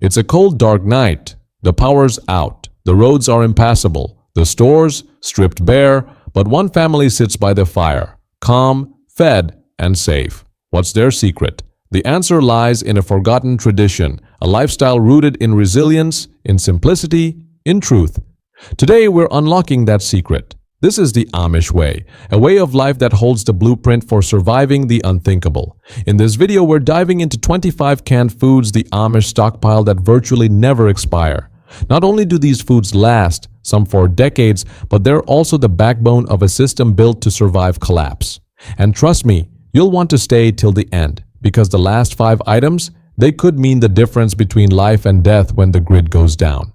It's a cold, dark night. The power's out. The roads are impassable. The stores stripped bare, but one family sits by the fire, calm, fed, and safe. What's their secret? The answer lies in a forgotten tradition, a lifestyle rooted in resilience, in simplicity, in truth. Today, we're unlocking that secret. This is the Amish way, a way of life that holds the blueprint for surviving the unthinkable. In this video, we're diving into 25 canned foods, the Amish stockpile that virtually never expire. Not only do these foods last, some for decades, but they're also the backbone of a system built to survive collapse. And trust me, you'll want to stay till the end, because the last 5 items, they could mean the difference between life and death when the grid goes down.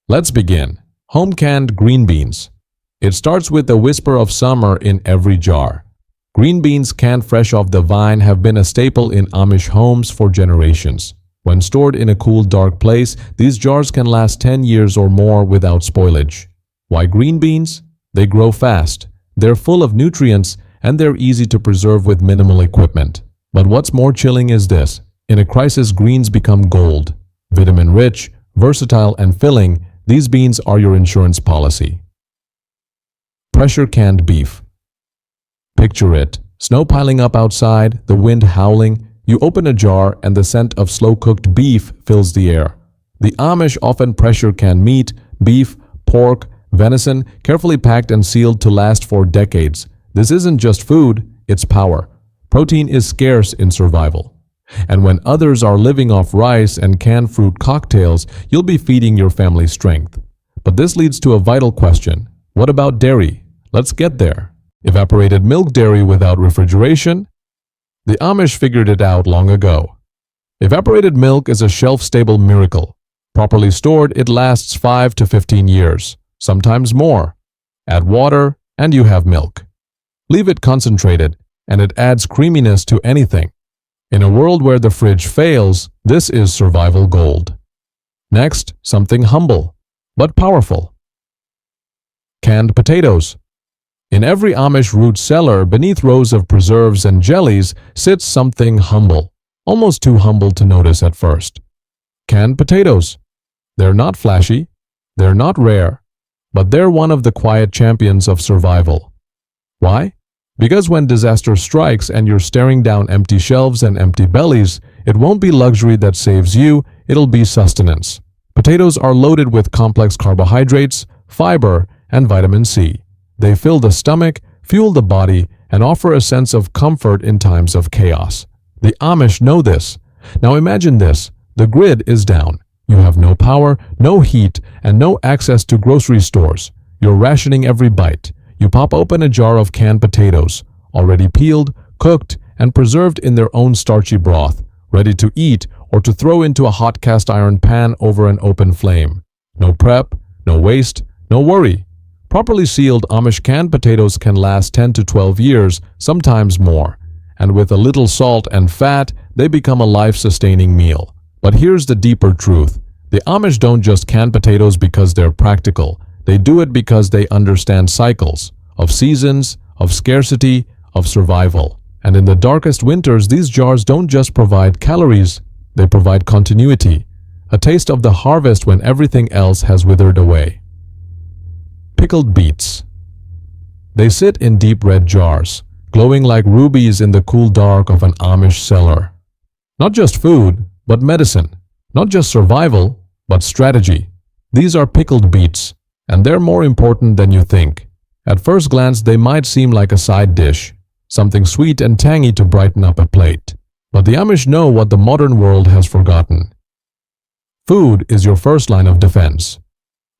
Let's begin. Home-canned green beans. It starts with a whisper of summer in every jar. Green beans canned fresh off the vine have been a staple in Amish homes for generations. When stored in a cool, dark place, these jars can last 10 years or more without spoilage. Why green beans? They grow fast, they're full of nutrients, and they're easy to preserve with minimal equipment. But what's more chilling is this. In a crisis, greens become gold. Vitamin-rich, versatile, and filling, these beans are your insurance policy. Pressure canned beef. Picture it. Snow piling up outside, the wind howling. You open a jar and the scent of slow-cooked beef fills the air. The Amish often pressure can meat, beef, pork, venison, carefully packed and sealed to last for decades. This isn't just food, it's power. Protein is scarce in survival. And when others are living off rice and canned fruit cocktails, you'll be feeding your family strength. But this leads to a vital question. What about dairy? Let's get there. Evaporated milk dairy without refrigeration? The Amish figured it out long ago. Evaporated milk is a shelf-stable miracle. Properly stored, it lasts 5 to 15 years, sometimes more. Add water, and you have milk. Leave it concentrated, and it adds creaminess to anything. In a world where the fridge fails, this is survival gold. Next, something humble, but powerful. Canned potatoes. In every Amish root cellar, beneath rows of preserves and jellies, sits something humble, almost too humble to notice at first. Canned potatoes. They're not flashy, they're not rare, but they're one of the quiet champions of survival. Why? Because when disaster strikes and you're staring down empty shelves and empty bellies, it won't be luxury that saves you, it'll be sustenance. Potatoes are loaded with complex carbohydrates, fiber, and vitamin C. They fill the stomach, fuel the body, and offer a sense of comfort in times of chaos. The Amish know this. Now imagine this. The grid is down. You have no power, no heat, and no access to grocery stores. You're rationing every bite. You pop open a jar of canned potatoes, already peeled, cooked, and preserved in their own starchy broth, ready to eat or to throw into a hot cast iron pan over an open flame. No prep, no waste, no worry. Properly sealed Amish canned potatoes can last 10 to 12 years, sometimes more. And with a little salt and fat, they become a life-sustaining meal. But here's the deeper truth. The Amish don't just can potatoes because they're practical. They do it because they understand cycles, of seasons, of scarcity, of survival. And in the darkest winters, these jars don't just provide calories, they provide continuity, a taste of the harvest when everything else has withered away. Pickled beets. They sit in deep red jars, glowing like rubies in the cool dark of an Amish cellar. Not just food, but medicine. Not just survival, but strategy. These are pickled beets, and they're more important than you think. At first glance, they might seem like a side dish, something sweet and tangy to brighten up a plate. But the Amish know what the modern world has forgotten. Food is your first line of defense.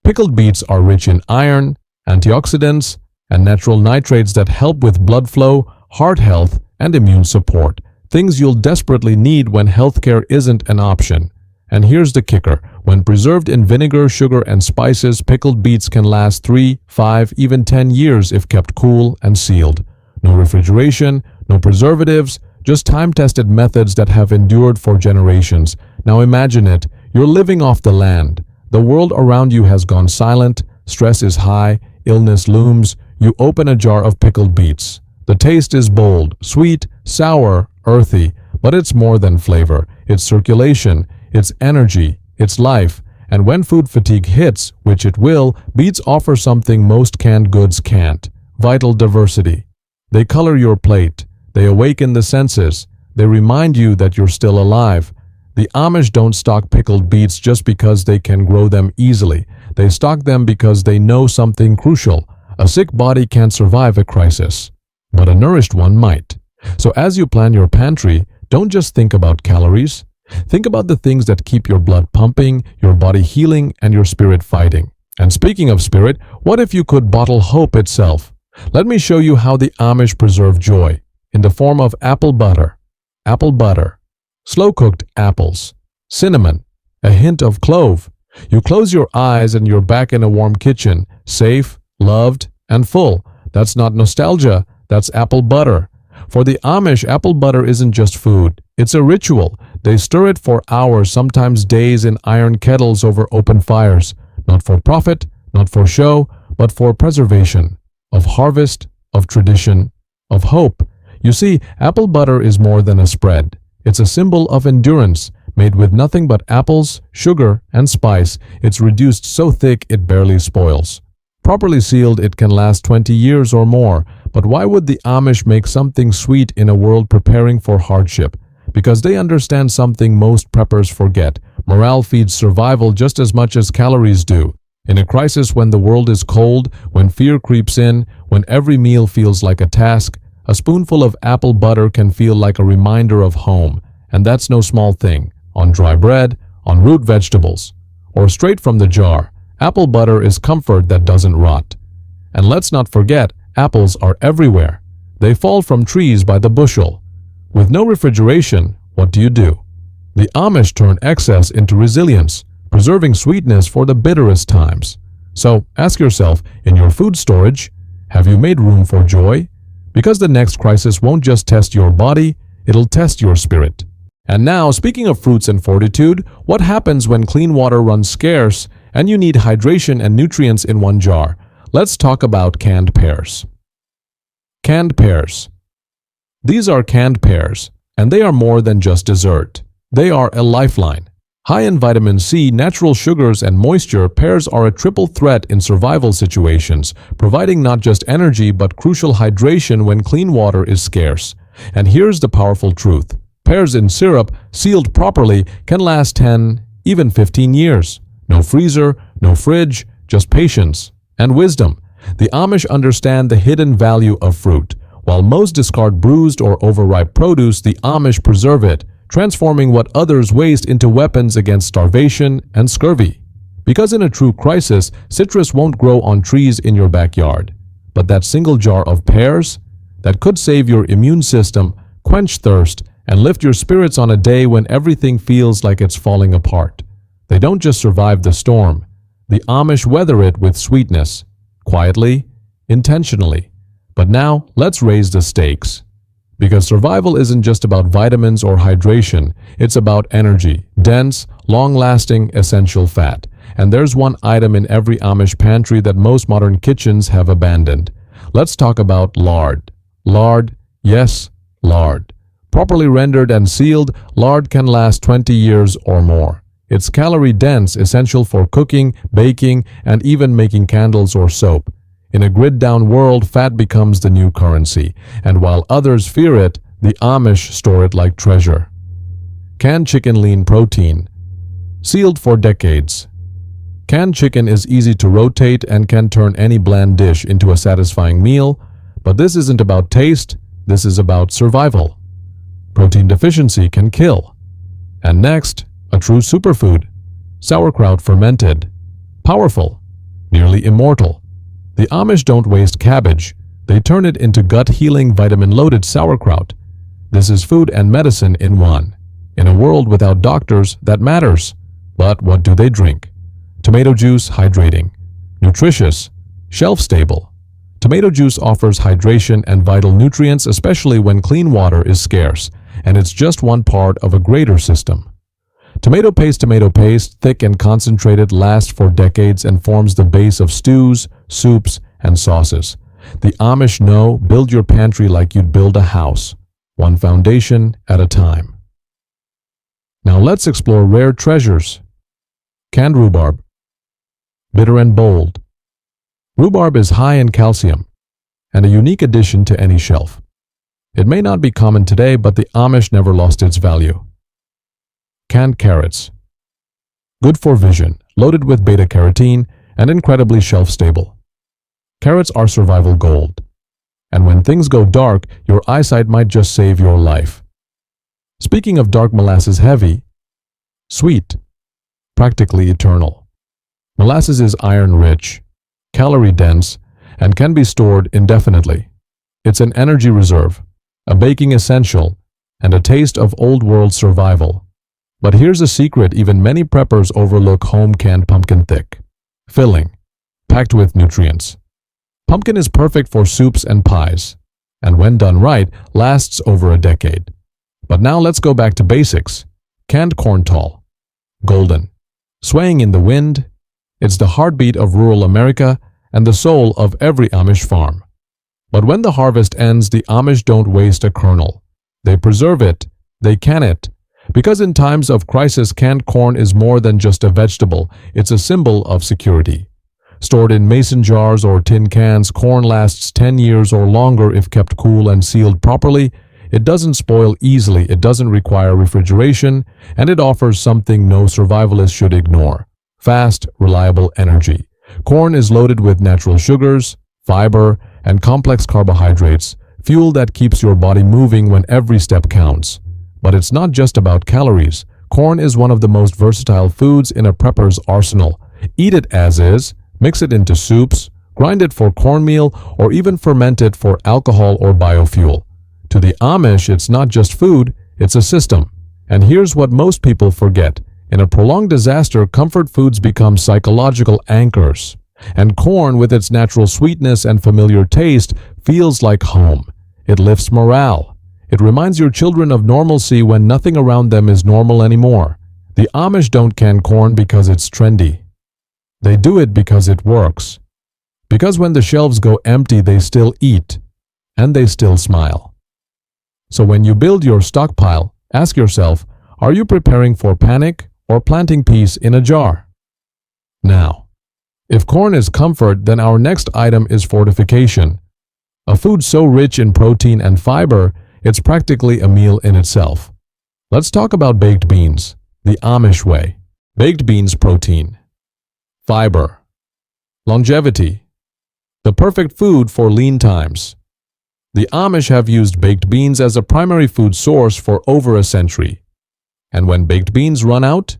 Pickled beets are rich in iron, antioxidants, and natural nitrates that help with blood flow, heart health, and immune support, things you'll desperately need when healthcare isn't an option. And here's the kicker. When preserved in vinegar, sugar, and spices, pickled beets can last 3, 5, even 10 years if kept cool and sealed. No refrigeration, no preservatives, just time-tested methods that have endured for generations. Now imagine it. You're living off the land. The world around you has gone silent, stress is high, illness looms. You open a jar of pickled beets. The taste is bold, sweet, sour, earthy, but it's more than flavor. It's circulation, it's energy, It's life, and when food fatigue hits, which it will, beets offer something most canned goods can't: vital diversity. They color your plate, they awaken the senses, they remind you that you're still alive. The Amish don't stock pickled beets just because they can grow them easily. They stock them because they know something crucial: a sick body can't survive a crisis, but a nourished one might. So as you plan your pantry, don't just think about calories. Think about the things that keep your blood pumping, your body healing, and your spirit fighting. And speaking of spirit, what if you could bottle hope itself? Let me show you how the Amish preserve joy in the form of apple butter. Apple butter, slow-cooked apples, cinnamon, a hint of clove. You close your eyes and you're back in a warm kitchen, safe, loved, and full. That's not nostalgia, that's apple butter. For the Amish, apple butter isn't just food, it's a ritual. They stir it for hours, sometimes days, in iron kettles over open fires, not for profit, not for show, but for preservation of harvest, of tradition, of hope. You see, apple butter is more than a spread. It's a symbol of endurance. Made with nothing but apples, sugar, and spice, it's reduced so thick it barely spoils. Properly sealed, it can last 20 years or more. But why would the Amish make something sweet in a world preparing for hardship? Because they understand something most preppers forget. Morale feeds survival just as much as calories do. In a crisis, when the world is cold, when fear creeps in, when every meal feels like a task, a spoonful of apple butter can feel like a reminder of home. And that's no small thing. On dry bread, on root vegetables, or straight from the jar, apple butter is comfort that doesn't rot. And let's not forget, apples are everywhere. They fall from trees by the bushel. With no refrigeration, what do? The Amish turn excess into resilience, preserving sweetness for the bitterest times. So ask yourself, in your food storage, have you made room for joy? Because the next crisis won't just test your body, it'll test your spirit. And now, speaking of fruits and fortitude, what happens when clean water runs scarce and you need hydration and nutrients in one jar? Let's talk about canned pears. Canned pears. These are canned pears, and they are more than just dessert. They are a lifeline. High in vitamin C, natural sugars, and moisture, pears are a triple threat in survival situations, providing not just energy but crucial hydration when clean water is scarce. And here's the powerful truth. Pears in syrup, sealed properly, can last 10, even 15 years. No freezer, no fridge, just patience and wisdom. The Amish understand the hidden value of fruit. While most discard bruised or overripe produce, the Amish preserve it, transforming what others waste into weapons against starvation and scurvy. Because in a true crisis, citrus won't grow on trees in your backyard. But that single jar of pears, that could save your immune system, quench thirst, and lift your spirits on a day when everything feels like it's falling apart. They don't just survive the storm. The Amish weather it with sweetness, quietly, intentionally. But now, let's raise the stakes. Because survival isn't just about vitamins or hydration, it's about energy, dense, long-lasting, essential fat. And there's one item in every Amish pantry that most modern kitchens have abandoned. Let's talk about lard. Lard, yes, lard. Properly rendered and sealed, lard can last 20 years or more. It's calorie-dense, essential for cooking, baking, and even making candles or soap. In a grid-down world, fat becomes the new currency, and while others fear it, the Amish store it like treasure. Canned chicken lean protein. Sealed for decades. Canned chicken is easy to rotate and can turn any bland dish into a satisfying meal, but this isn't about taste, this is about survival. Protein deficiency can kill. And next, a true superfood. Sauerkraut fermented. Powerful. Nearly immortal. The Amish don't waste cabbage. They turn it into gut-healing, vitamin-loaded sauerkraut. This is food and medicine in one. In a world without doctors, that matters. But what do they drink? Tomato juice, hydrating. Nutritious. Shelf-stable. Tomato juice offers hydration and vital nutrients, especially when clean water is scarce, and it's just one part of a greater system. Tomato paste, thick and concentrated, lasts for decades and forms the base of stews, soups, and sauces. The Amish know, build your pantry like you'd build a house, one foundation at a time. Now let's explore rare treasures. Canned rhubarb. Bitter and bold. Rhubarb is high in calcium and a unique addition to any shelf. It may not be common today, but the Amish never lost its value. Canned carrots. Good for vision, loaded with beta-carotene, and incredibly shelf-stable. Carrots are survival gold. And when things go dark, your eyesight might just save your life. Speaking of dark, molasses heavy, sweet, practically eternal. Molasses is iron-rich, calorie-dense, and can be stored indefinitely. It's an energy reserve, a baking essential, and a taste of old-world survival. But here's a secret even many preppers overlook: home-canned pumpkin thick, filling, packed with nutrients. Pumpkin is perfect for soups and pies, and when done right, lasts over a decade. But now let's go back to basics. Canned corn tall, golden, swaying in the wind. It's the heartbeat of rural America and the soul of every Amish farm. But when the harvest ends, the Amish don't waste a kernel. They preserve it, they can it, because in times of crisis, canned corn is more than just a vegetable, it's a symbol of security. Stored in mason jars or tin cans, corn lasts 10 years or longer if kept cool and sealed properly. It doesn't spoil easily, it doesn't require refrigeration, and it offers something no survivalist should ignore: fast, reliable energy. Corn is loaded with natural sugars, fiber, and complex carbohydrates, fuel that keeps your body moving when every step counts. But it's not just about calories. Corn is one of the most versatile foods in a prepper's arsenal. Eat it as is, mix it into soups, grind it for cornmeal, or even ferment it for alcohol or biofuel. To the Amish, it's not just food, it's a system. And here's what most people forget. In a prolonged disaster, comfort foods become psychological anchors. And corn, with its natural sweetness and familiar taste, feels like home. It lifts morale. It reminds your children of normalcy when nothing around them is normal anymore. The Amish don't can corn because it's trendy. They do it because it works. Because when the shelves go empty, they still eat. And they still smile. So when you build your stockpile, ask yourself, are you preparing for panic or planting peace in a jar? Now, if corn is comfort, then our next item is fortification. A food so rich in protein and fiber, it's practically a meal in itself. Let's talk about baked beans, the Amish way. Baked beans: protein, fiber, longevity, the perfect food for lean times. The Amish have used baked beans as a primary food source for over a century. And when baked beans run out,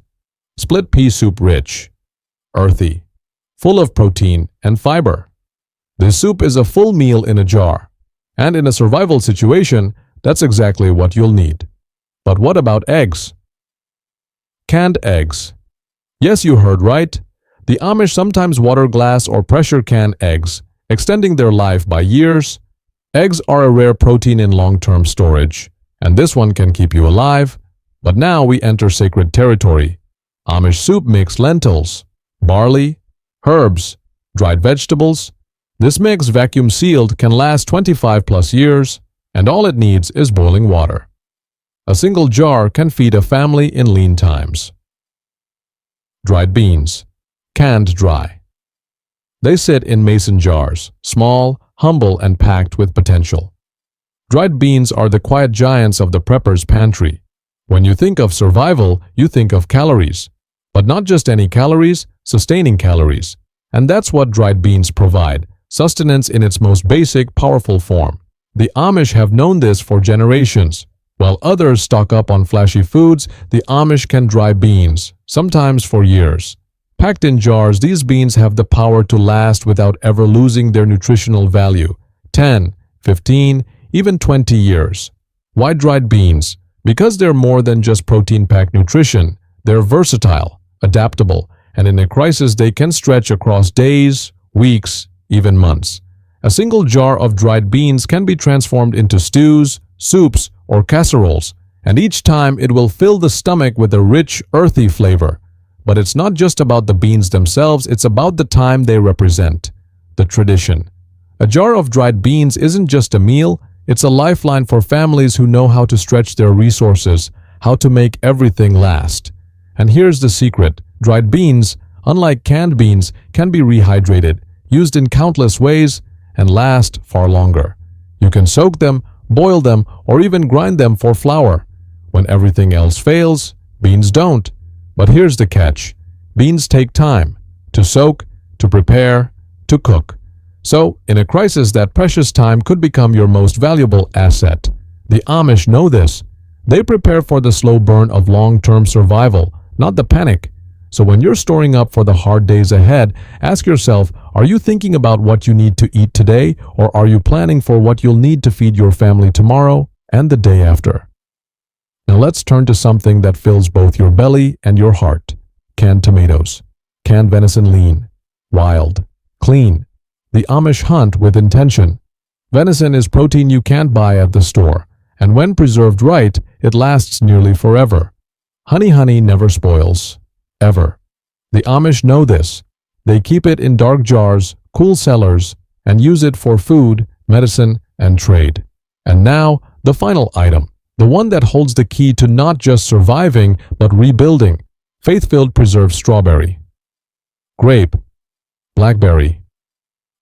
split pea soup: rich, earthy, full of protein and fiber. This soup is a full meal in a jar. And in a survival situation, that's exactly what you'll need. But what about eggs? Canned eggs. Yes, you heard right. The Amish sometimes water, glass, or pressure can eggs, extending their life by years. Eggs are a rare protein in long-term storage, and this one can keep you alive. But now we enter sacred territory. Amish soup: mix lentils, barley, herbs, dried vegetables. This mix, vacuum sealed, can last 25+ years, and all it needs is boiling water. A single jar can feed a family in lean times. Dried beans, canned dry. They sit in mason jars, small, humble, and packed with potential. Dried beans are the quiet giants of the prepper's pantry. When you think of survival, you think of calories. But not just any calories, sustaining calories. And that's what dried beans provide: sustenance in its most basic, powerful form. The Amish have known this for generations. While others stock up on flashy foods, the Amish can dry beans, sometimes for years. Packed in jars, these beans have the power to last without ever losing their nutritional value: 10, 15, even 20 years. Why dried beans? Because they're more than just protein-packed nutrition. They're versatile, adaptable, and in a crisis they can stretch across days, weeks, even months. A single jar of dried beans can be transformed into stews, soups, or casseroles, and each time it will fill the stomach with a rich, earthy flavor. But it's not just about the beans themselves, it's about the time they represent, the tradition. A jar of dried beans isn't just a meal, it's a lifeline for families who know how to stretch their resources, how to make everything last. And here's the secret: Dried beans, unlike canned beans, can be rehydrated, used in countless ways, and last far longer. You can soak them, boil them, or even grind them for flour. When everything else fails, beans don't. But here's the catch. Beans take time to soak, to prepare, to cook. So, in a crisis, that precious time could become your most valuable asset. The Amish know this. They prepare for the slow burn of long-term survival, not the panic. So when you're storing up for the hard days ahead, ask yourself, are you thinking about what you need to eat today, or are you planning for what you'll need to feed your family tomorrow and the day after? Now let's turn to something that fills both your belly and your heart. Canned tomatoes. Canned venison lean, wild, clean. The Amish hunt with intention. Venison is protein you can't buy at the store, and when preserved right, it lasts nearly forever. Honey never spoils. Ever. The Amish know this. They keep it in dark jars, cool cellars, and use it for food, medicine, and trade. And now, the final item, the one that holds the key to not just surviving, but rebuilding. Faith-filled preserved strawberry. Grape. Blackberry.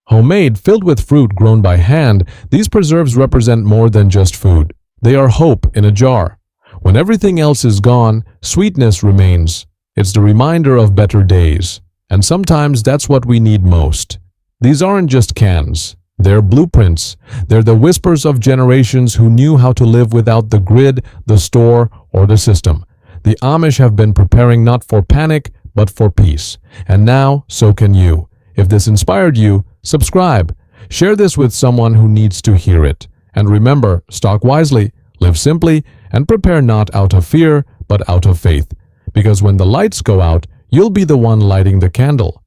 Homemade, filled with fruit grown by hand, these preserves represent more than just food. They are hope in a jar. When everything else is gone, sweetness remains. It's the reminder of better days. And sometimes that's what we need most. These aren't just cans. They're blueprints. They're the whispers of generations who knew how to live without the grid, the store, or the system. The Amish have been preparing not for panic, but for peace. And now, so can you. If this inspired you, subscribe. Share this with someone who needs to hear it. And remember, stock wisely, live simply, and prepare not out of fear, but out of faith. Because when the lights go out, you'll be the one lighting the candle.